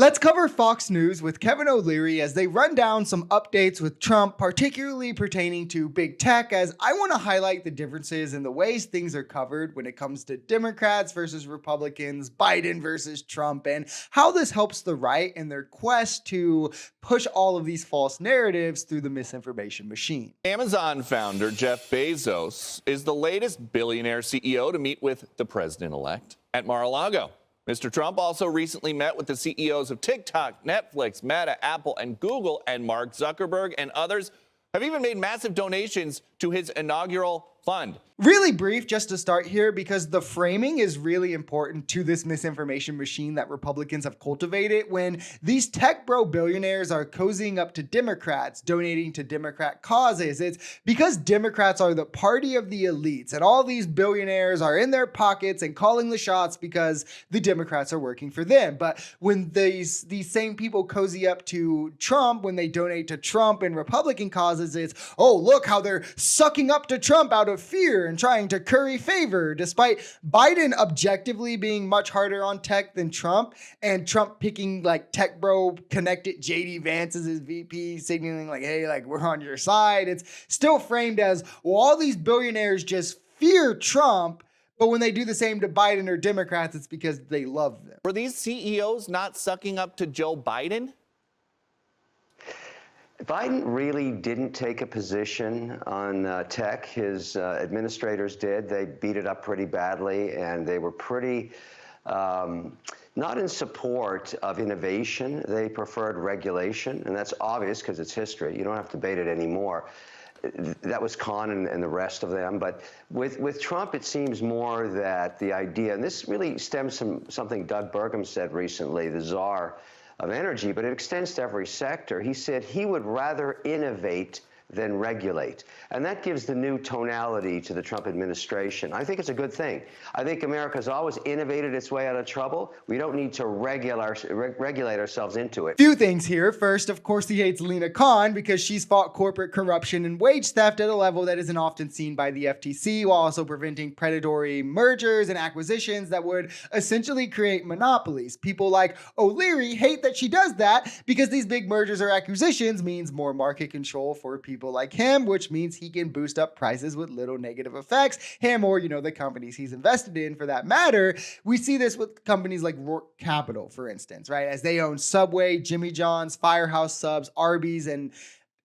Let's cover Fox News with Kevin O'Leary as they run down some updates with Trump, particularly pertaining to big tech, as I want to highlight the differences in the ways things are covered when it comes to Democrats versus Republicans, Biden versus Trump, and how this helps the right in their quest to push all of these false narratives through the misinformation machine. Amazon founder Jeff Bezos is the latest billionaire CEO to meet with the president-elect at Mar-a-Lago. Mr. Trump also recently met with the CEOs of TikTok, Netflix, Meta, Apple, and Google, and Mark Zuckerberg and others have even made massive donations to his inaugural fund. Really brief just to start here, because the framing is really important to this misinformation machine that Republicans have cultivated. When these tech bro billionaires are cozying up to Democrats, donating to Democrat causes, it's because Democrats are the party of the elites, and all these billionaires are in their pockets and calling the shots because the Democrats are working for them. But when these same people cozy up to Trump, when they donate to Trump and Republican causes, it's, oh, look how they're sucking up to Trump out of fear and trying to curry favor, despite Biden objectively being much harder on tech than Trump, and Trump picking like tech bro connected JD Vance as his VP, signaling like, hey, like we're on your side. It's still framed as, well, all these billionaires just fear Trump, but when they do the same to Biden or Democrats, it's because they love them. Were these CEOs not sucking up to Joe Biden? Biden really didn't take a position on tech. His administrators did. They beat it up pretty badly, and they were pretty not in support of innovation. They preferred regulation, and that's obvious because it's history. You don't have to debate it anymore. That was Khan and the rest of them. But with Trump, it seems more that the idea, and this really stems from something Doug Burgum said recently, the czar of energy, but it extends to every sector. He said he would rather innovate than regulate. And that gives the new tonality to the Trump administration. I think it's a good thing. I think America's always innovated its way out of trouble. We don't need to regulate ourselves into it. Few things here. First, of course, he hates Lena Khan because she's fought corporate corruption and wage theft at a level that isn't often seen by the FTC, while also preventing predatory mergers and acquisitions that would essentially create monopolies. People like O'Leary hate that she does that because these big mergers or acquisitions means more market control for people like him, which means he can boost up prices with little negative effects. Him or, the companies he's invested in for that matter. We see this with companies like Rourke Capital, for instance, right? As they own Subway, Jimmy John's, Firehouse Subs, Arby's, and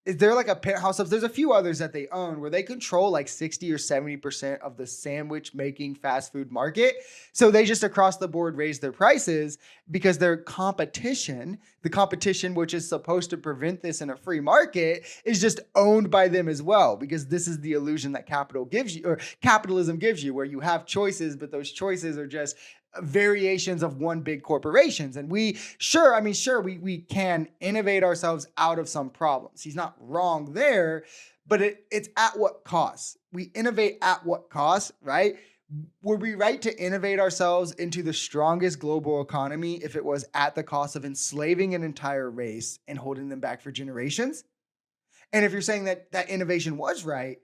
is there like a Penthouse Subs? There's a few others that they own where they control like 60 or 70% of the sandwich making fast food market. So they just across the board raise their prices because their competition, the competition which is supposed to prevent this in a free market, is just owned by them as well, because this is the illusion that capital gives you, or capitalism gives you, where you have choices, but those choices are just variations of one big corporations. And we can innovate ourselves out of some problems. He's not wrong there, but it's at what cost? We innovate at what cost, right? Would we right to innovate ourselves into the strongest global economy if it was at the cost of enslaving an entire race and holding them back for generations? And if you're saying that that innovation was right,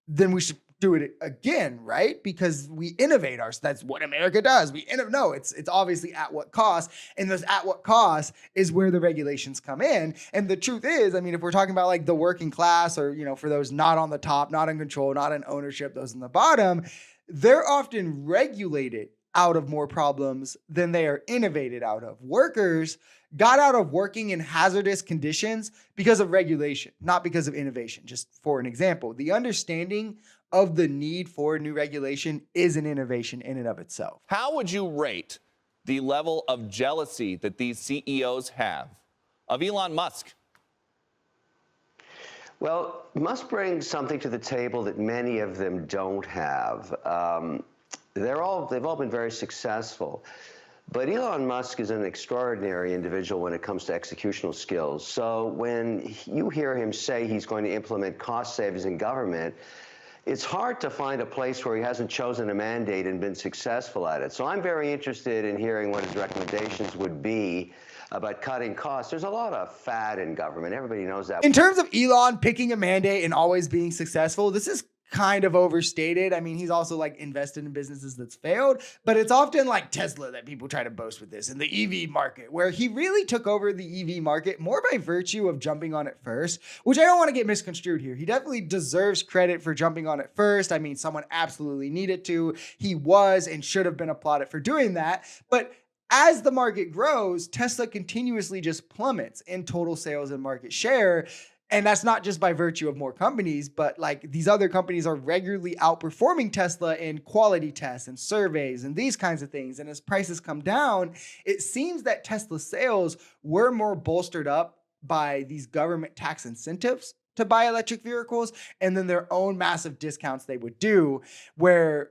then we should do it again, right? Because we innovate that's what America does. No, it's obviously at what cost, and those at what cost is where the regulations come in. And the truth is, if we're talking about like the working class, or, for those not on the top, not in control, not in ownership, those in the bottom, they're often regulated out of more problems than they are innovated out of. Workers got out of working in hazardous conditions because of regulation, not because of innovation. Just for an example, the understanding of the need for new regulation is an innovation in and of itself. How would you rate the level of jealousy that these CEOs have of Elon Musk? Well, Musk brings something to the table that many of them don't have. They've all been very successful. But Elon Musk is an extraordinary individual when it comes to executional skills. So when you hear him say he's going to implement cost savings in government, it's hard to find a place where he hasn't chosen a mandate and been successful at it. So I'm very interested in hearing what his recommendations would be about cutting costs. There's a lot of fat in government. Everybody knows that. In terms of Elon picking a mandate and always being successful, this is kind of overstated. I mean, he's also like invested in businesses that's failed, but it's often like Tesla that people try to boast with this in the EV market, where he really took over the EV market more by virtue of jumping on it first, which I don't want to get misconstrued here. He definitely deserves credit for jumping on it first. I mean, someone absolutely needed to. He was and should have been applauded for doing that. But as the market grows, Tesla continuously just plummets in total sales and market share. And that's not just by virtue of more companies, but like these other companies are regularly outperforming Tesla in quality tests and surveys and these kinds of things. And as prices come down, it seems that Tesla sales were more bolstered up by these government tax incentives to buy electric vehicles, and then their own massive discounts they would do where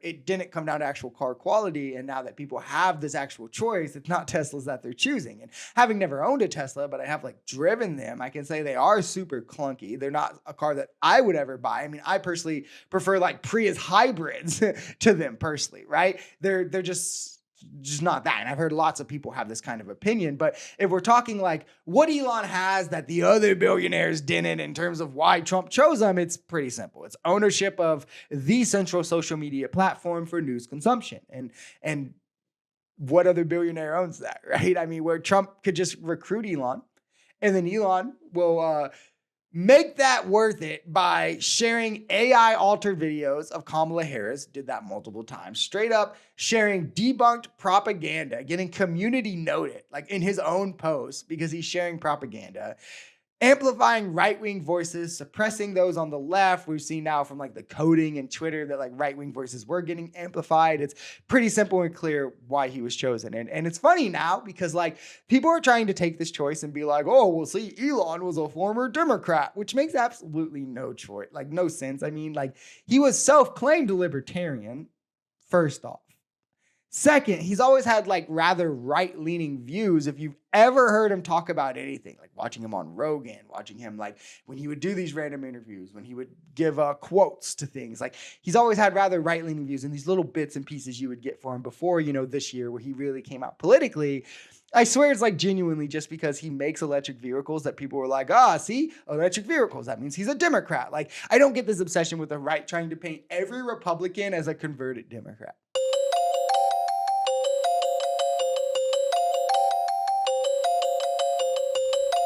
it didn't come down to actual car quality. And now that people have this actual choice, it's not Teslas that they're choosing. And having never owned a Tesla, but I have like driven them, I can say they are super clunky. They're not a car that I would ever buy. I mean, I personally prefer like Prius hybrids to them personally, right? They're just not that. And I've heard lots of people have this kind of opinion. But if we're talking like what Elon has that the other billionaires didn't in terms of why Trump chose him, it's pretty simple. It's ownership of the central social media platform for news consumption. And what other billionaire owns that, right? I mean, where Trump could just recruit Elon, and then Elon will make that worth it by sharing AI altered videos of Kamala Harris, did that multiple times, straight up sharing debunked propaganda, getting community noted, like in his own post because he's sharing propaganda, amplifying right-wing voices, suppressing those on the left. We've seen now from like the coding and Twitter that like right-wing voices were getting amplified. It's pretty simple and clear why he was chosen. And it's funny now because like people are trying to take this choice and be like, oh, well, see, Elon was a former Democrat, which makes absolutely no choice, like no sense. I mean, like he was self-claimed a libertarian, first off. Second, he's always had like rather right-leaning views. If you've ever heard him talk about anything, like watching him on Rogan, watching him like when he would do these random interviews, when he would give quotes to things, like he's always had rather right-leaning views, and these little bits and pieces you would get for him before, this year where he really came out politically. I swear it's like genuinely just because he makes electric vehicles that people were like, see, electric vehicles, that means he's a Democrat. Like, I don't get this obsession with the right trying to paint every Republican as a converted Democrat.